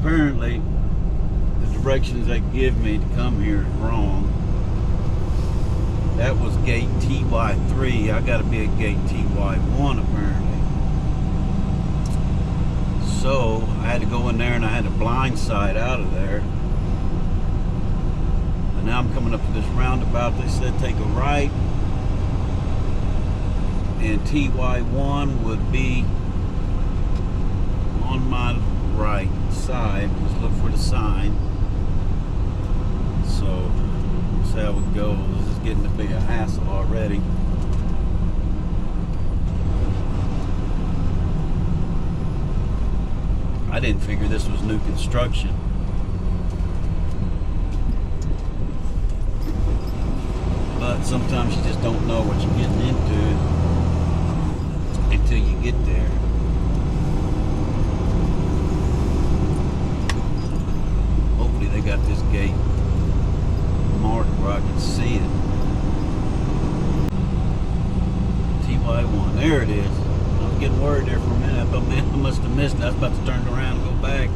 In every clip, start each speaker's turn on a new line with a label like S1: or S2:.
S1: apparently the directions they give me to come here is wrong. That was gate TY3. I gotta be at gate TY1 apparently. So I had to go in there and I had to blindside out of there. And now I'm coming up to this roundabout. They said take a right. And TY1 would be on my right side. Just look for the sign. So that's how it goes. This is getting to be a hassle already. I didn't figure this was new construction. But sometimes you just don't know what you're getting into until you get there. Hopefully they got this gate marked where I can see it. TY1, there it is. I was getting worried there for a minute. I thought, man, I must have missed it. I was about to turn around and go back.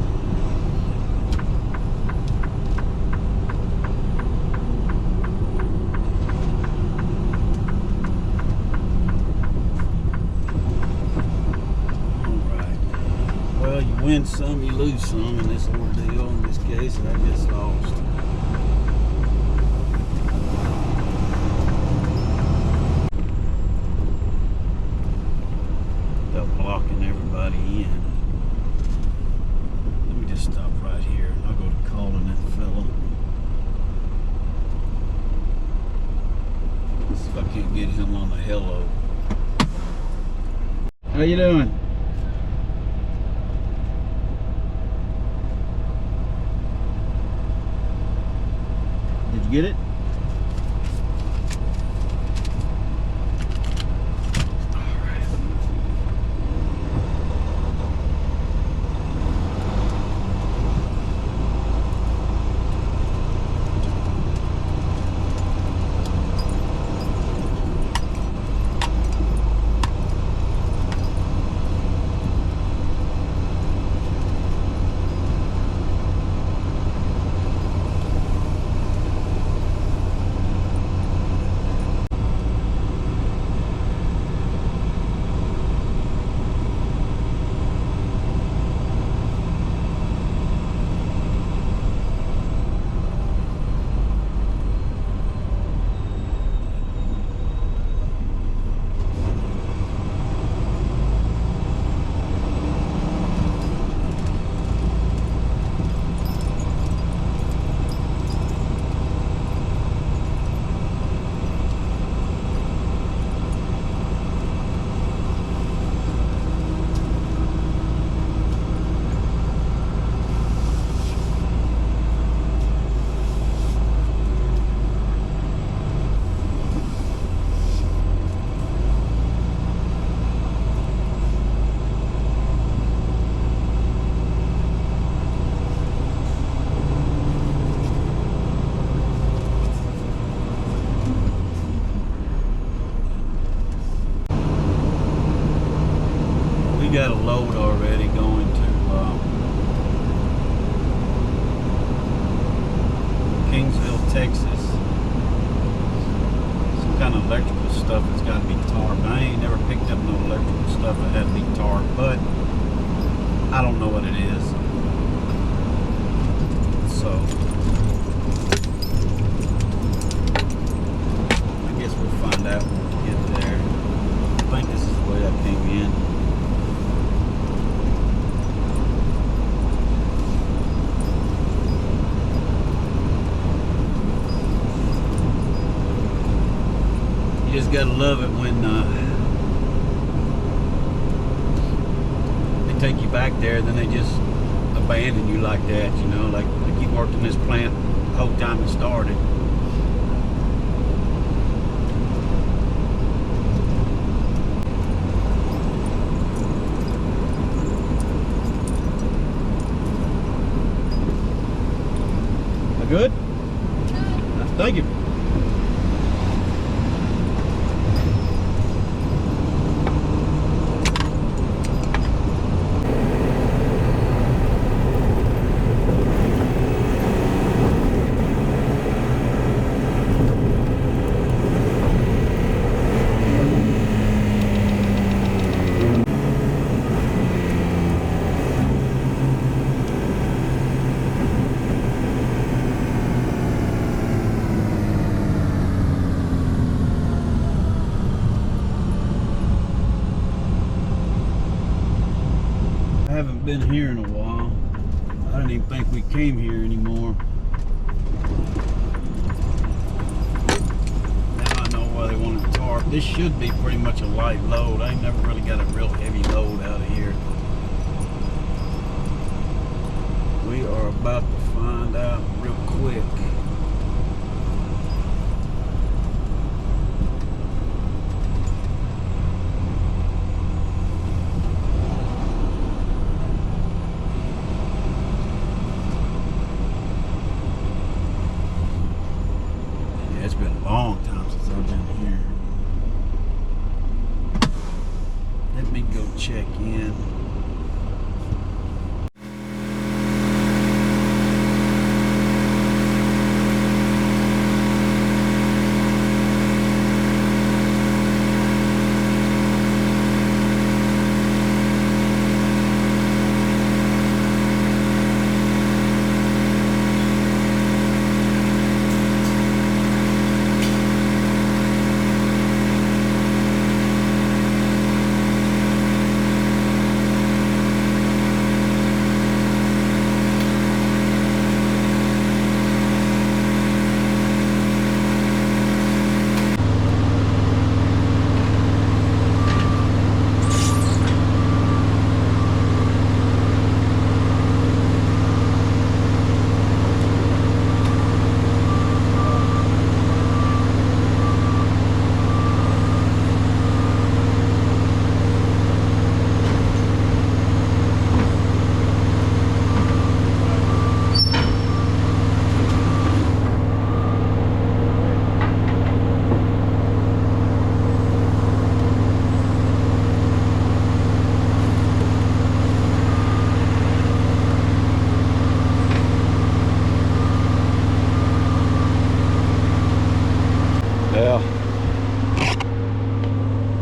S1: You win some, you lose some in this ordeal. In this case, I just lost. They're blocking everybody in. Let me just stop right here. I'll go to calling that fellow. See if I can't get him on the hello. How you doing? Get it? Got a load already going to Kingsville, Texas. Some kind of electrical stuff that's got to be tarp. I ain't never picked up no electrical stuff that had to be tarp, but I don't know what it is. So I guess we'll find out when we get there. I think this is the way I came in. You just gotta love it when they take you back there, then they just abandon you like that, you know, like you worked in this plant the whole time it started. Good? Thank you. I didn't even think we came here anymore. Now I know why they wanted to tarp. This should be pretty much a light load. I ain't never really got a real heavy load out of here. We are about to find out real quick. It's been a long time since I've been here. Let me go check in. Yeah,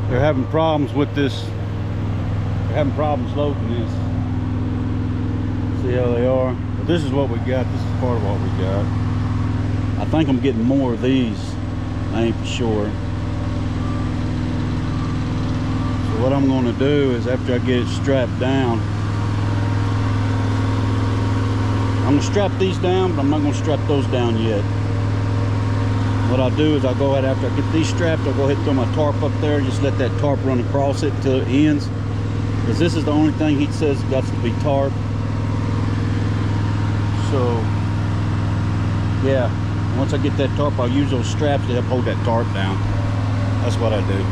S1: they're having problems with this. They're having problems loading this. See how they are? But this is what we got. This is part of what we got. I think I'm getting more of these. I ain't for sure. So what I'm going to do is after I get it strapped down, I'm going to strap these down, but I'm not going to strap those down yet. What I'll do is I'll go ahead, after I get these strapped, I'll go ahead and throw my tarp up there, just let that tarp run across it until it ends. Because this is the only thing he says got to be tarp. So, yeah, once I get that tarp, I'll use those straps to help hold that tarp down. That's what I do.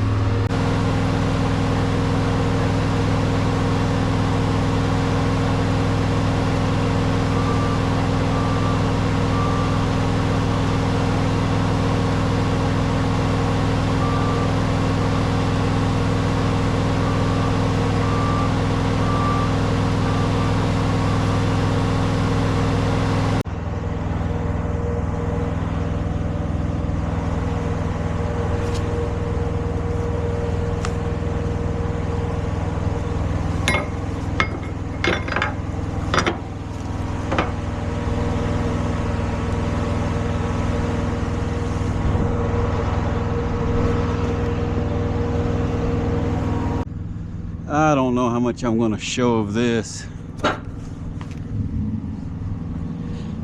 S1: I don't know how much I'm going to show of this.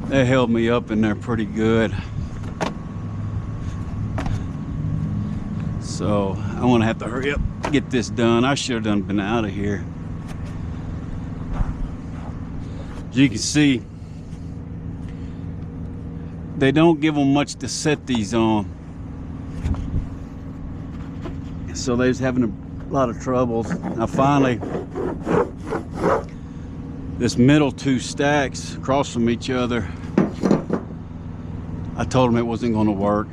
S1: They held me up in there pretty good. So I'm going to have to hurry up, get this done. I should have been out of here. As you can see, they don't give them much to set these on. So they're having a lot of troubles. Now finally, this middle two stacks across from each other, I told them it wasn't going to work,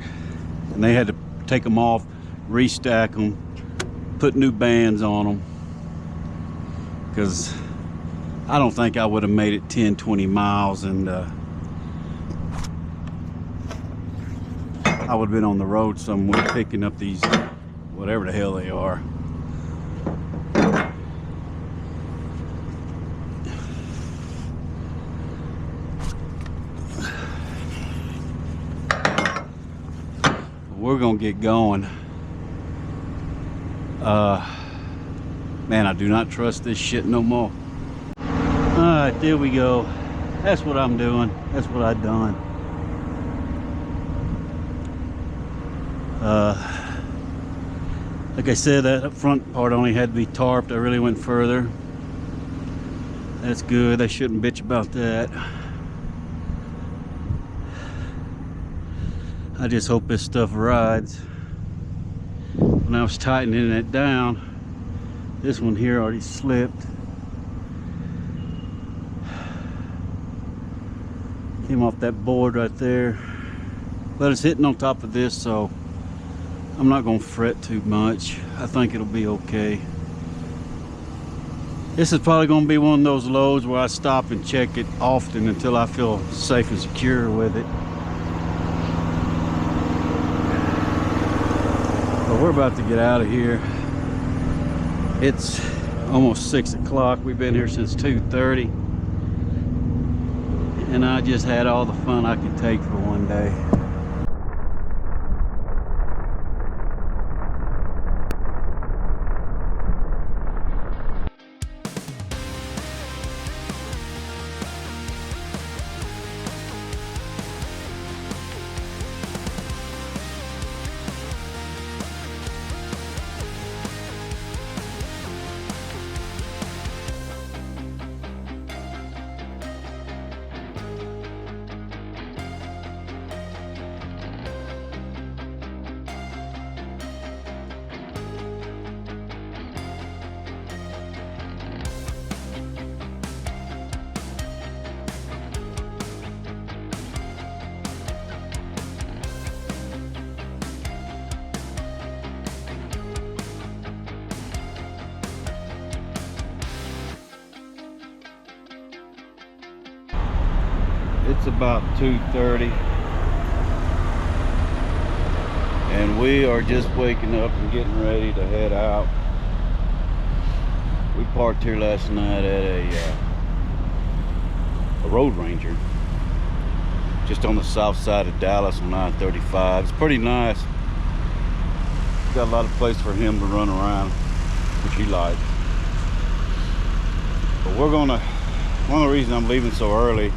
S1: and they had to take them off, restack them, put new bands on them, because I don't think I would have made it 10-20 miles, and I would have been on the road somewhere picking up these, whatever the hell they are. We're gonna get going. Man, I do not trust this shit no more. All right, there we go. That's what I'm doing. That's what I've done. Like I said, that up front part only had to be tarped. I really went further. That's good. I shouldn't bitch about that. I just hope this stuff rides. When I was tightening it down, this one here already slipped. Came off that board right there. But it's hitting on top of this, so I'm not going to fret too much. I think it'll be okay. This is probably going to be one of those loads where I stop and check it often until I feel safe and secure with it. But we're about to get out of here. It's almost 6 o'clock. We've been here since 2:30. And I just had all the fun I could take for one day. It's about 2:30 and we are just waking up and getting ready to head out. We parked here last night at a road ranger just on the south side of Dallas on 935. It's pretty nice. Got a lot of place for him to run around, which he likes. But we're gonna, one of the reasons I'm leaving so early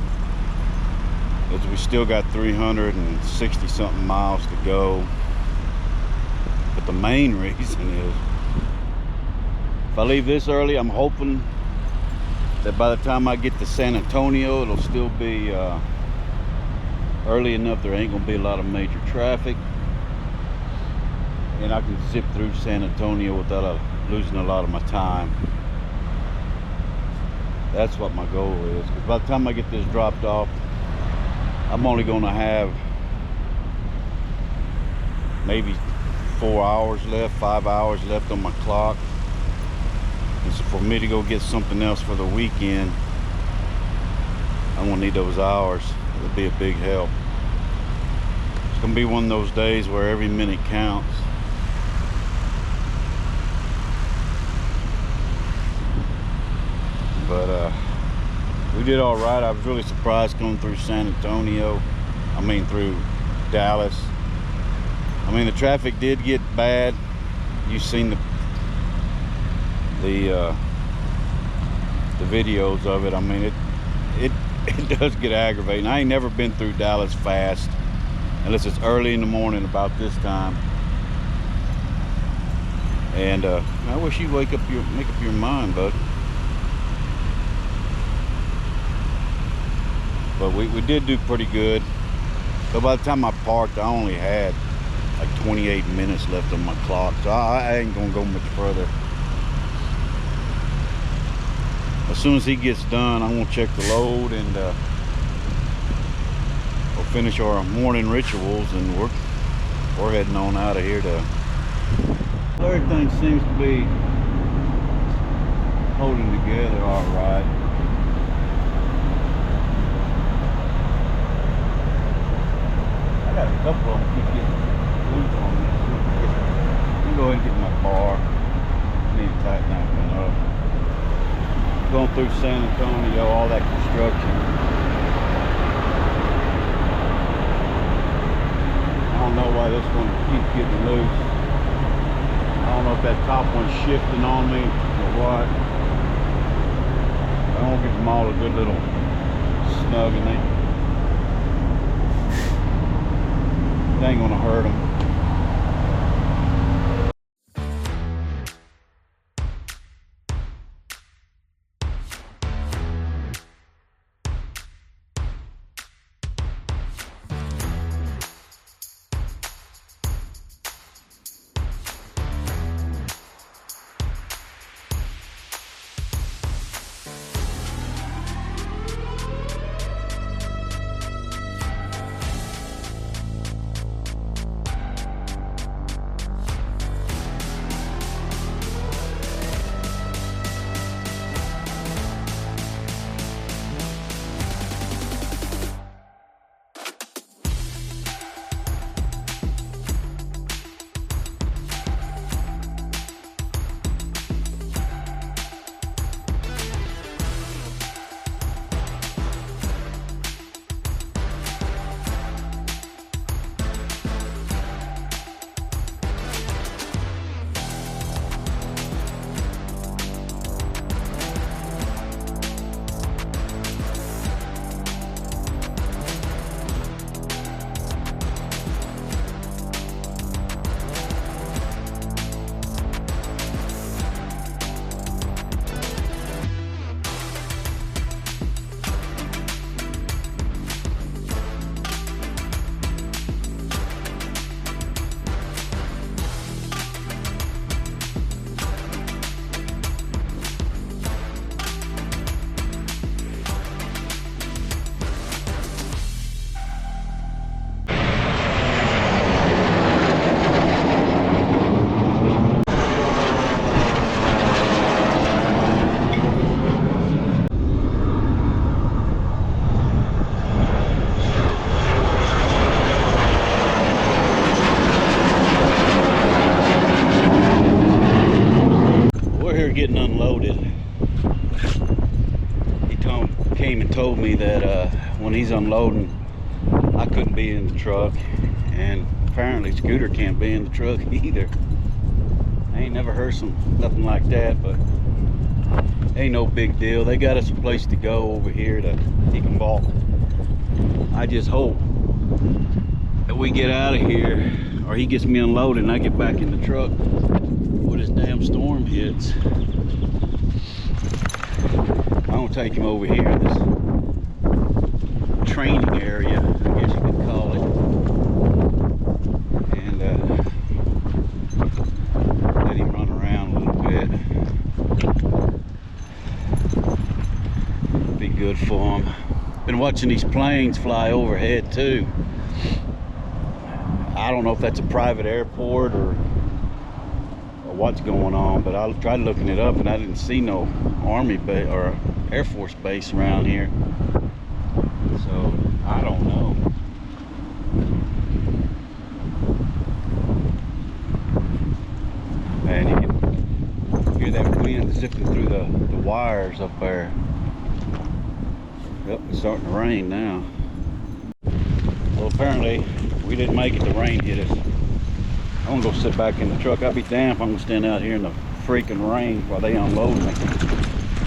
S1: is we still got 360 something miles to go. But the main reason is, if I leave this early, I'm hoping that by the time I get to San Antonio, it'll still be early enough there ain't gonna be a lot of major traffic, and I can zip through San Antonio without losing a lot of my time. That's what my goal is, because by the time I get this dropped off, I'm only going to have maybe 4 hours left, 5 hours left on my clock. And so for me to go get something else for the weekend, I'm going to need those hours. It'll be a big help. It's going to be one of those days where every minute counts. But we did all right. I was really surprised going through San Antonio. I mean, through Dallas. I mean, the traffic did get bad. You've seen the videos of it. I mean, it does get aggravating. I ain't never been through Dallas fast, unless it's early in the morning about this time. And I wish you'd make up your mind, bud. But we did do pretty good. So by the time I parked, I only had like 28 minutes left on my clock. So I ain't gonna go much further. As soon as he gets done, I'm gonna check the load and we'll finish our morning rituals, and we're heading on out of here to. Everything seems to be holding together all right. I got a couple of them keep getting loose on me. Let me go ahead and get my bar. I need to tighten that one up. Going through San Antonio, all that construction. I don't know why this one keeps getting loose. I don't know if that top one's shifting on me or what. I won't give them all a good little snap. snug and it ain't gonna hurt them. Getting unloaded. He came and told me that when he's unloading, I couldn't be in the truck, and apparently Scooter can't be in the truck either. I ain't never heard nothing like that, but ain't no big deal. They got us a place to go over here that he can walk. I just hope that we get out of here, or he gets me unloaded and I get back in the truck before this damn storm hits. I'm gonna take him over here in this training area, I guess you could call it, and let him run around a little bit. Be good for him. Been watching these planes fly overhead too. I don't know if that's a private airport or what's going on, but I tried looking it up and I didn't see no Army base or Air Force base around here, so I don't know. And you can hear that wind zipping through the wires up there. Yep, it's starting to rain now. Well, apparently we didn't make it. The rain hit us. I'm gonna go sit back in the truck. I'll be damned if I'm gonna stand out here in the freaking rain while they unload me.